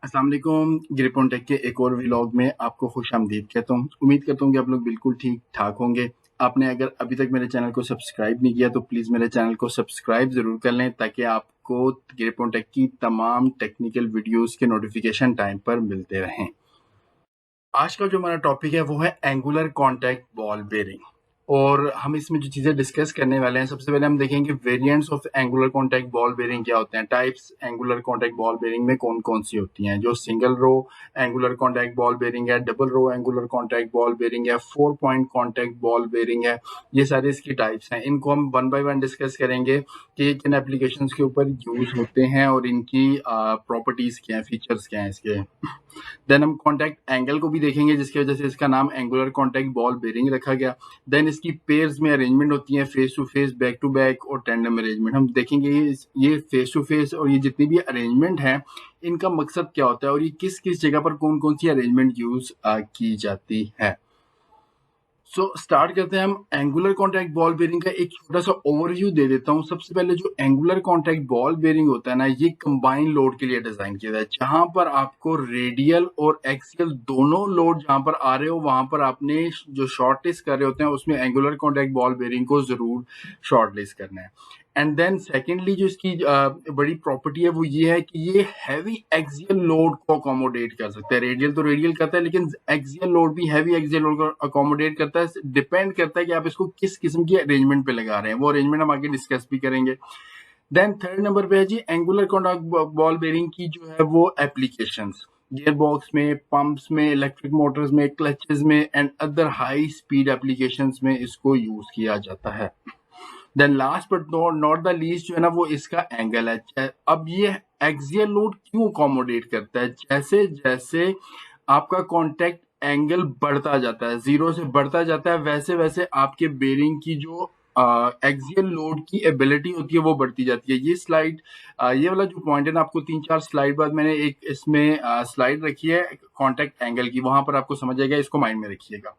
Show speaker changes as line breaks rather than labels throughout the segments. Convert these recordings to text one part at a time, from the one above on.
अस्सलाम वालेकुम। Grip on take के एक और व्लॉग में आपको खुशामदीद कहता हूँ। उम्मीद करता हूँ कि आप लोग बिल्कुल ठीक ठाक होंगे। आपने अगर अभी तक मेरे चैनल को सब्सक्राइब नहीं किया तो प्लीज़ मेरे चैनल को सब्सक्राइब ज़रूर कर लें ताकि आपको ग्रिप ऑन टेक की तमाम टेक्निकल वीडियोस के नोटिफिकेशन टाइम पर मिलते रहें। आज का जो हमारा टॉपिक है वो है एंगुलर कॉन्टैक्ट बॉल बेयरिंग और हम इसमें जो चीज़ें डिस्कस करने वाले हैं, सबसे पहले हम देखेंगे variants of angular contact ball bearing क्या होते हैं। Types angular contact ball bearing में कौन कौन सी होती हैं, जो single row angular contact ball bearing है, double row angular contact ball bearing है, 4 पॉइंट कॉन्टैक्ट बॉल बेयरिंग है। ये सारे इसकी टाइप्स हैं। इनको हम वन बाय वन डिस्कस करेंगे कि किन एप्लीकेशंस के ऊपर यूज होते हैं और इनकी प्रॉपर्टीज क्या हैं, फीचर्स क्या हैं इसके। देन हम कॉन्टैक्ट एंगल को भी देखेंगे जिसकी वजह से इसका नाम एंगुलर कॉन्टैक्ट बॉल बेयरिंग रखा गया। देन इसकी पेयर्स में अरेंजमेंट होती है, face to face, back to back और टेंडम अरेंजमेंट। हम देखेंगे ये फेस टू फेस और ये जितनी भी अरेंजमेंट है इनका मकसद क्या होता है और ये किस किस जगह पर कौन कौन सी अरेंजमेंट यूज की जाती है। स्टार्ट करते हैं हम एंगुलर कॉन्टैक्ट बॉल बेयरिंग का एक छोटा सा ओवरव्यू दे देता हूँ। सबसे पहले जो एंगुलर कॉन्टैक्ट बॉल बेयरिंग होता है ना, ये कंबाइन लोड के लिए डिजाइन किया है, जहां पर आपको रेडियल और एक्सियल दोनों लोड जहां पर आ रहे हो वहां पर आपने जो शॉर्ट लिस्ट कर रहे होते हैं उसमें एंगुलर कॉन्टैक्ट बॉल बेयरिंग को जरूर शॉर्ट लिस्ट करना है। एंड देन सेकेंडली जो इसकी बड़ी प्रॉपर्टी है वो ये है कि ये हैवी एक्सियल लोड को अकोमोडेट कर सकता है। रेडियल तो रेडियल करता है लेकिन एक्सियल लोड भी हैवी एक्सियल लोड को अकोमोडेट करता है। डिपेंड करता है कि आप इसको किस किस्म की अरेंजमेंट पे लगा रहे हैं, वो अरेंजमेंट हम आगे डिस्कस भी करेंगे। देन थर्ड नंबर पे है जी एंगुलर कॉन्टैक्ट बॉल बेयरिंग की जो है वो एप्लीकेशंस। गियर बॉक्स में, पंप्स में, इलेक्ट्रिक मोटर्स में, क्लचेस में and other high speed applications में इसको यूज किया जाता है। Then last but not the least जो है ना वो इसका एंगल है। अब ये एक्सियल लोड क्यों अकोमोडेट करता है, जैसे जैसे आपका कॉन्टैक्ट एंगल बढ़ता जाता है, जीरो से बढ़ता जाता है, वैसे वैसे आपके बेरिंग की जो एक्सियल लोड की एबिलिटी होती है वो बढ़ती जाती है। ये स्लाइड ये वाला जो पॉइंट है ना, आपको 3-4 स्लाइड बाद मैंने एक इसमें स्लाइड रखी है कॉन्टैक्ट एंगल की, वहां पर आपको समझ आएगा, इसको माइंड में रखिएगा।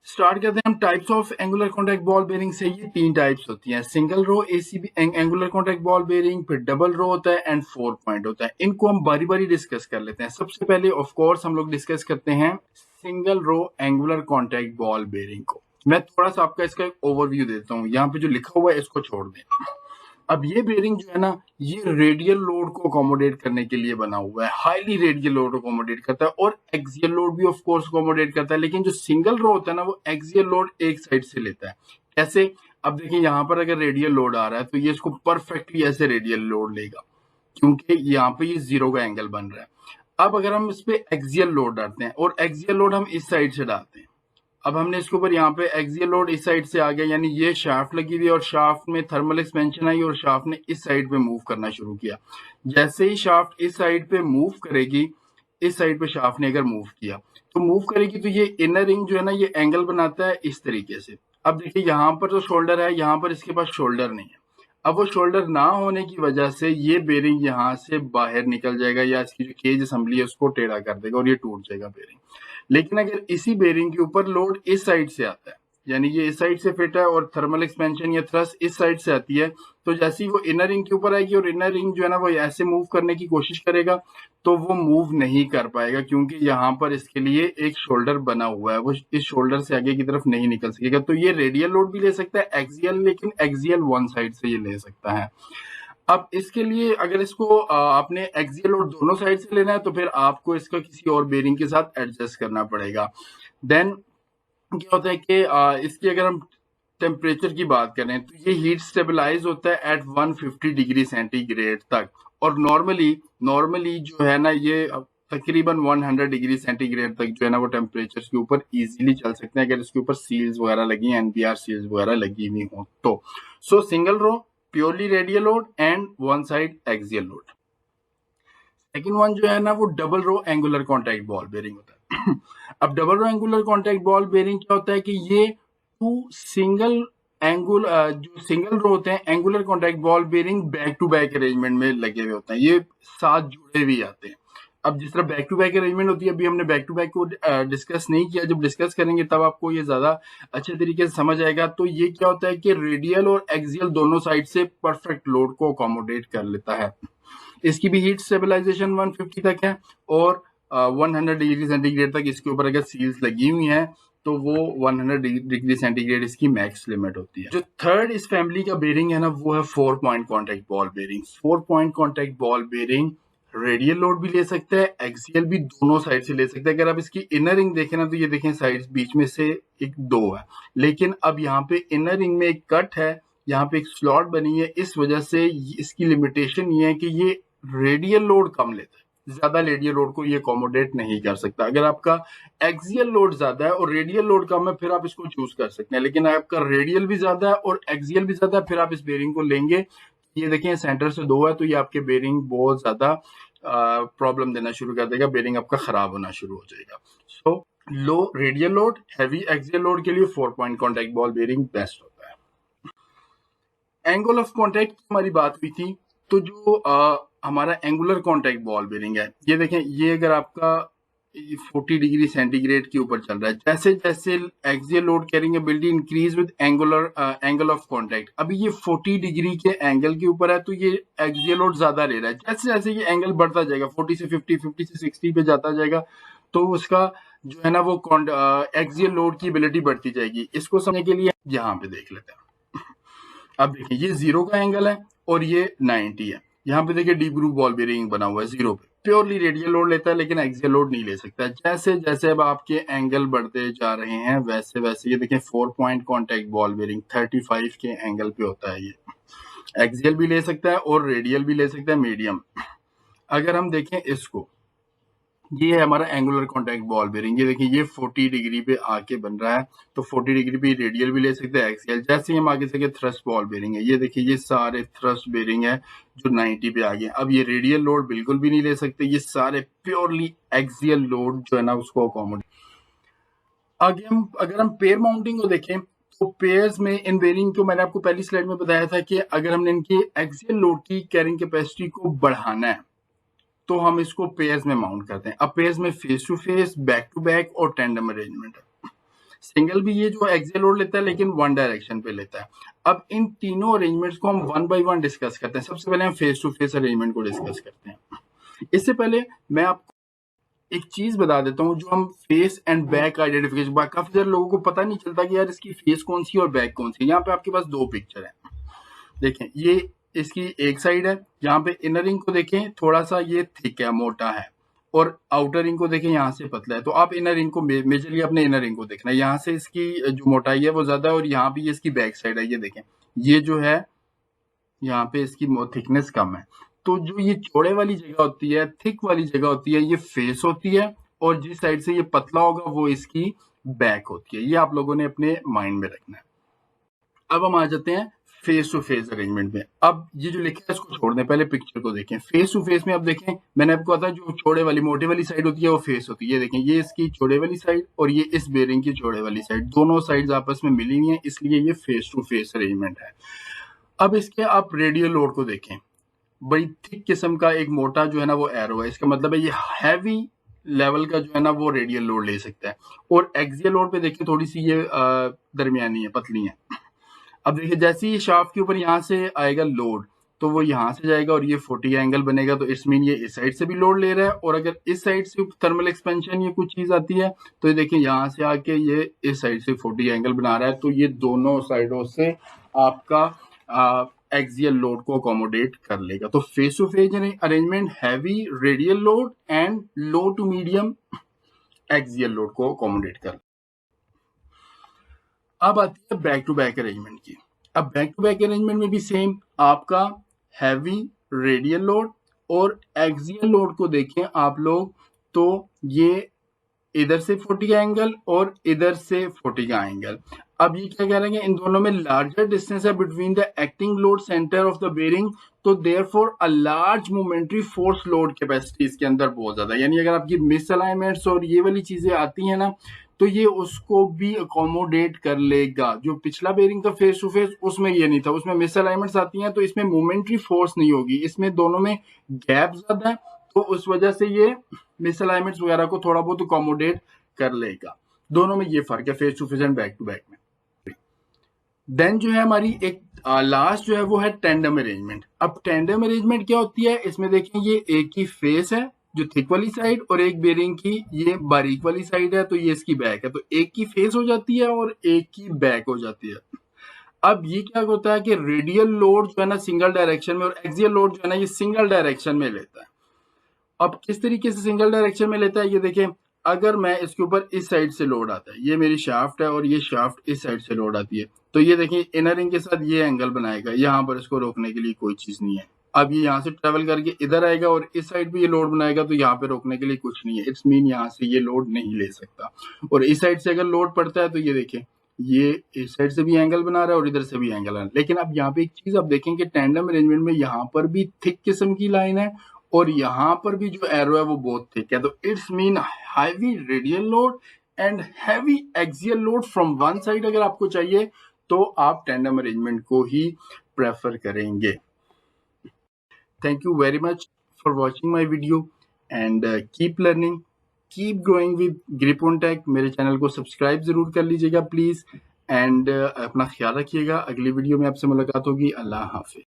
स्टार्ट करते हैं हम types of angular contact ball bearing से। ये 3 टाइप्स होती हैं, single row ACB angular contact ball bearing, फिर डबल रो होता है एंड 4 पॉइंट होता है। इनको हम बारी बारी डिस्कस कर लेते हैं। सबसे पहले ऑफ कोर्स हम लोग डिस्कस करते हैं single row angular contact ball bearing को। मैं थोड़ा सा आपका इसका एक ओवरव्यू देता हूँ। यहाँ पे जो लिखा हुआ है इसको छोड़ दें। अब ये बेयरिंग जो है ना, ये रेडियल लोड को अकोमोडेट करने के लिए बना हुआ है, हाईली रेडियल लोड अकोमोडेट करता है और एक्सियल लोड भी ऑफ कोर्स अकोमोडेट करता है। लेकिन जो सिंगल रो होता है ना, वो एक्सियल लोड एक साइड से लेता है। कैसे? अब देखिए, यहाँ पर अगर रेडियल लोड आ रहा है तो ये इसको परफेक्टली ऐसे रेडियल लोड लेगा, क्योंकि यहाँ पे ये जीरो का एंगल बन रहा है। अब अगर हम इस पे एक्सियल लोड डालते हैं और एक्सियल लोड हम इस साइड से डालते हैं, अब हमने इसके ऊपर यहाँ पे एक्सियल लोड इस साइड से आ गया, यानी ये शाफ्ट लगी हुई और शाफ्ट में थर्मल एक्सपेंशन आई और शाफ्ट ने इस साइड पे मूव करना शुरू किया। जैसे ही शाफ्ट इस साइड पे मूव करेगी, इस साइड पे शाफ्ट ने अगर मूव किया तो मूव करेगी तो ये इनर रिंग जो है ना, ये एंगल बनाता है इस तरीके से। अब देखिए, यहाँ पर जो शोल्डर है, यहाँ पर इसके पास शोल्डर नहीं है। अब वो शोल्डर ना होने की वजह से ये बेरिंग यहाँ से बाहर निकल जाएगा या इसकी जो केज असेंबली है उसको टेढ़ा कर देगा और ये टूट जाएगा बेरिंग। लेकिन अगर इसी बेरिंग के ऊपर लोड इस साइड से आता है, यानी ये इस साइड से फिट है और थर्मल एक्सपेंशन या थ्रस्ट इस साइड से आती है, तो जैसे ही वो इनर रिंग के ऊपर आएगी और इनर रिंग जो है ना वो ऐसे मूव करने की कोशिश करेगा तो वो मूव नहीं कर पाएगा, क्योंकि यहाँ पर इसके लिए एक शोल्डर बना हुआ है, वो इस शोल्डर से आगे की तरफ नहीं निकल सकेगा। तो ये रेडियल लोड भी ले सकता है एक्सियल, लेकिन एक्सियल वन साइड से ये ले सकता है। अब इसके लिए अगर इसको आपने एक्सियल लोड दोनों साइड से लेना है तो फिर आपको इसका किसी और बेरिंग के साथ एडजस्ट करना पड़ेगा। देन क्या होता है कि इसकी अगर हम टेम्परेचर की बात करें तो ये हीट स्टेबलाइज होता है एट 150 डिग्री सेंटीग्रेड तक, और नॉर्मली जो है ना ये तकरीबन 100 डिग्री सेंटीग्रेड तक जो है ना वो टेम्परेचर के ऊपर इजीली चल सकते हैं, अगर इसके ऊपर सील्स वगैरह लगी हैं, एनपीआर सील्स वगैरह लगी हुई हो तो। Single row purely radial load and one side axial load. Second one जो है ना वो double row angular contact ball bearing होता है। अब double row angular contact ball bearing क्या होता है कि ये टू सिंगल जो सिंगल रो होते हैं angular contact ball bearing back to back arrangement में लगे हुए होते हैं, ये साथ जुड़े हुए आते हैं। अब जिस तरह बैक टू बैक अरेंजमेंट होती है, अभी हमने बैक टू बैक को डिस्कस नहीं किया, जब डिस्कस करेंगे तब आपको ये ज्यादा अच्छे तरीके से समझ आएगा। तो ये क्या होता है कि रेडियल और एक्सियल दोनों साइड से परफेक्ट लोड को अकोमोडेट कर लेता है। इसकी भी हीट स्टेबलाइजेशन 150 तक है और 100 डिग्री सेंटीग्रेड तक इसके ऊपर अगर सील्स लगी हुई हैं तो वो 100 डिग्री सेंटीग्रेड इसकी मैक्स लिमिट होती है। जो थर्ड इस फैमिली का बेरिंग है ना वो है 4 point contact ball bearing. 4 point contact ball bearing radial load भी ले सकता है, एक्सियल भी दोनों साइड से ले सकता है। अगर आप इसकी इनर रिंग देखें ना तो ये देखें साइड्स बीच में से एक 2 है, लेकिन अब यहाँ पे इनर रिंग में एक कट है, यहाँ पे एक स्लॉट बनी है, इस वजह से इसकी लिमिटेशन ये है कि ये रेडियल लोड कम लेता है, ज्यादा रेडियल लोड को ये अकोमोडेट नहीं कर सकता। अगर आपका एक्सियल लोड ज्यादा है और रेडियल लोड कम है फिर आप इसको चूज कर सकते हैं, लेकिन आपका रेडियल भी ज्यादा है और एक्सियल भी ज्यादा है फिर आप इस बेरिंग को लेंगे। ये देखें सेंटर से 2 है तो ये आपके बेरिंग बहुत ज्यादा प्रॉब्लम देना शुरू कर देगा, बेरिंग आपका खराब होना शुरू हो जाएगा। So low radial load, heavy axial load के लिए 4 point contact ball bearing best होता है। एंगल ऑफ कॉन्टैक्ट हमारी बात हुई थी, तो जो हमारा एंगुलर कॉन्टैक्ट बॉल बेरिंग है, ये देखें ये अगर आपका 40 डिग्री सेंटीग्रेड के ऊपर चल रहा है, जैसे जैसे axial load carrying ability increase with angle of contact, अभी ये 40 डिग्री के एंगल के ऊपर है तो ये एक्सियल लोड ज्यादा ले रहा है। जैसे जैसे ये एंगल बढ़ता जाएगा 40 से 50, 50 से 60 पे जाता जाएगा तो उसका जो है ना वो एक्सियल लोड की एबिलिटी बढ़ती जाएगी। इसको समझने के लिए यहाँ पे देख लेते हैं। अब देखिए ये 0 का एंगल है और ये 90 है। यहाँ पे देखिए डीप ग्रूव बॉल बेरिंग बना हुआ है 0 पे, प्योरली रेडियल लोड लेता है लेकिन एक्सियल लोड नहीं ले सकता। जैसे जैसे अब आपके एंगल बढ़ते जा रहे हैं वैसे वैसे ये देखिए 4 पॉइंट कॉन्टैक्ट बॉल बेरिंग 35 के एंगल पे होता है। ये एक्सियल भी ले सकता है और रेडियल भी ले सकता है, मीडियम। अगर हम देखें इसको, ये है हमारा एंगुलर कॉन्टैक्ट बॉल बेरिंग। ये देखिए ये 40 डिग्री पे आके बन रहा है तो 40 डिग्री पे रेडियल भी ले सकते हैं, एक्सियल। जैसे ही हम आगे से थ्रस्ट बॉल बेरिंग है, ये देखिए ये सारे थ्रस्ट बेरिंग है जो 90 पे आ गए। अब ये रेडियल लोड बिल्कुल भी नहीं ले सकते, ये सारे प्योरली एक्सियल लोड जो है ना उसको अकोमोडेट। आगे हम अगर हम पेयर माउंटिंग को देखें तो पेयर्स में इन बेरिंग को मैंने आपको पहली स्लाइड में बताया था कि अगर हमने इनकी एक्सियल लोड की कैरिंग कैपेसिटी को बढ़ाना है तो हम इसको पेयर्स में माउंट करते हैं। अब पेयर्स में face to face, back to back और टेंडम अरेंजमेंट है। सिंगल भी ये जो एक्सियल लोड लेता है लेकिन वन डायरेक्शन पे लेता है। अब इन तीनों अरेंजमेंट्स को हम वन बाय वन डिस्कस करते हैं। सबसे पहले हम फेस टू फेस अरेंजमेंट को डिस्कस करते हैं। इससे पहले मैं आपको एक चीज बता देता हूँ, जो हम फेस एंड बैक आइडेंटिफिकेशन, काफी सारे लोगों को पता नहीं चलता कि यार इसकी फेस कौन सी और बैक कौन सी। यहाँ पे आपके पास 2 पिक्चर है, देखें ये इसकी एक साइड है, यहाँ पे इनर रिंग को देखें थोड़ा सा ये थिक है, मोटा है, और आउटर रिंग को देखें यहाँ से पतला है। तो आप इनर रिंग को मेजरली अपने इनर रिंग को देखना है, यहाँ से इसकी जो मोटाई है वो ज्यादा है और यहाँ पे ये इसकी बैक साइड है। ये देखें ये जो है यहाँ पे इसकी थिकनेस कम है। तो जो ये चौड़े वाली जगह होती है, थिक वाली जगह होती है, ये फेस होती है, और जिस साइड से ये पतला होगा वो इसकी बैक होती है। ये आप लोगों ने अपने माइंड में रखना है। अब हम आ जाते हैं फेस टू फेस अरेंजमेंट में। अब ये जो लिखा है इसको छोड़ दें, पहले पिक्चर को देखें। फेस टू फेस में अब देखें, मैंने आपको कहा था जो चौड़े वाली मोटे वाली साइड होती है वो फेस होती है। ये देखें ये इसकी चौड़े वाली साइड और ये इस बेरिंग की चौड़े वाली साइड, दोनों साइड्स आपस में मिली हुई हैं, इसलिए ये फेस टू फेस अरेंजमेंट है। अब इसके आप रेडियल लोड को देखें, बड़ी थिक किस्म का एक मोटा जो है ना वो एरो है, इसका मतलब है ये हैवी लेवल का जो है ना वो रेडियल लोड ले सकता है। और एक्सियल लोड पे देखिए थोड़ी सी ये दरमियानी है, पतली है। अब देखिए जैसे ही शाफ्ट के ऊपर यहाँ से आएगा लोड तो वो यहाँ से जाएगा और ये 40 एंगल बनेगा, तो इट्स मीन ये इस साइड से भी लोड ले रहा है। और अगर इस साइड से थर्मल एक्सपेंशन ये कुछ चीज आती है तो ये देखिए यहाँ से आके ये इस साइड से 40 एंगल बना रहा है, तो ये दोनों साइडों से आपका एक्सियल लोड को अकोमोडेट कर लेगा। तो face to face arrangement heavy radial load and low to medium axial load को अकोमोडेट कर। अब आती है बैक टू बैक अरेंजमेंट की। अब बैक टू बैक अरेंजमेंट में भी सेम आपका हैवी रेडियल लोड और एक्सियल लोड को देखें आप लोग, तो ये इधर से 40 का एंगल और इधर से 40 का एंगल। अब ये क्या कह रहे हैं, इन दोनों में लार्जर डिस्टेंस है between the acting load centre of the bearing, तो therefore a large momentary force load capacity इसके अंदर बहुत ज्यादा है। यानी अगर आपकी मिस अलाइनमेंट्स और ये वाली चीजें आती हैं ना तो ये उसको भी अकोमोडेट कर लेगा। जो पिछला बेरिंग था फेस टू फेस उसमें ये नहीं था, उसमें मिस अलाइनमेंट्स आती हैं तो इसमें मोमेंटरी फोर्स नहीं होगी, इसमें दोनों में गैप ज्यादा है, तो उस वजह से ये मिस अलाइनमेंट्स वगैरह को थोड़ा बहुत अकोमोडेट कर लेगा। दोनों में ये फर्क है face to face and back to back में। देन जो है हमारी एक लास्ट जो है वो है टेंडम अरेंजमेंट। अब टेंडम अरेंजमेंट क्या होती है, इसमें देखें ये एक की फेस है जो थिक वाली साइड और एक बेरिंग की ये बारीक वाली साइड है, तो ये इसकी बैक है, तो एक की फेस हो जाती है और एक की बैक हो जाती है। अब ये क्या होता है कि रेडियल लोड जो है ना सिंगल डायरेक्शन में और एक्सियल लोड जो है ना ये सिंगल डायरेक्शन में लेता है। अब किस तरीके से सिंगल डायरेक्शन में लेता है ये देखें, अगर मैं इसके ऊपर इस साइड से लोड आता है, ये मेरी शाफ्ट है और ये शाफ्ट इस साइड से लोड आती है, तो ये देखिए इनर रिंग के साथ ये एंगल बनाएगा, यहाँ पर इसको रोकने के लिए कोई चीज नहीं है। अब ये यहाँ से ट्रेवल करके इधर आएगा और इस साइड पे ये लोड बनाएगा, तो यहाँ पे रोकने के लिए कुछ नहीं है, इट्स मीन यहाँ से ये लोड नहीं ले सकता। और इस साइड से अगर लोड पड़ता है तो ये देखें ये इस साइड से भी एंगल बना रहा है और इधर से भी एंगल आ रहा है। लेकिन अब यहाँ पे एक चीज आप देखें कि टेंडम अरेंजमेंट में यहाँ पर भी थिक किस्म की लाइन है और यहाँ पर भी जो एरो है वो बहुत थिक है, तो it's mean heavy radial load and heavy axial load from one side अगर आपको चाहिए तो आप टेंडम अरेंजमेंट को ही प्रेफर करेंगे। Thank you very much for watching my video and keep learning, keep growing with grip on tech. मेरे channel को सब्सक्राइब जरूर कर लीजिएगा प्लीज एंड अपना ख्याल रखिएगा। अगली वीडियो में आपसे मुलाकात होगी। अल्लाह हाफिज।